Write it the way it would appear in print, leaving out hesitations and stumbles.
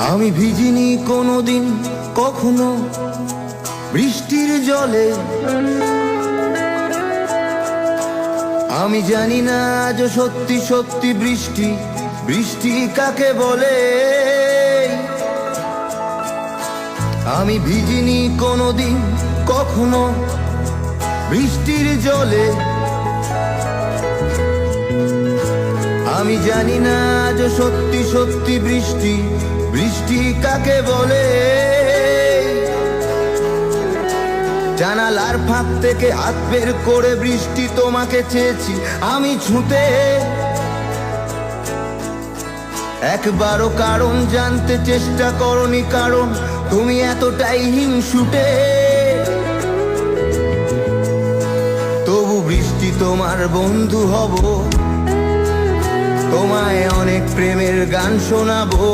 আমি ভিজিনি কোনোদিন কখনো বৃষ্টির জলে, আমি জানি না আজ সত্যি সত্যি বৃষ্টি বৃষ্টি কাকে বলে। আমি ভিজিনি কোনোদিন কখনো বৃষ্টির জলে, আমি জানি না আজ সত্যি সত্যি বৃষ্টি বৃষ্টি কাকে বলে। জানালার ফাঁক থেকে হাত বের করে বৃষ্টি তোমাকে চেয়েছি আমি ছুঁতে, একবারও কারণ জানতে চেষ্টা করনি, কারণ তুমি এতটাই হিংসুটে। তবু বৃষ্টি তোমার বন্ধু হব, তোমায় অনেক প্রেমের গান শোনাবো।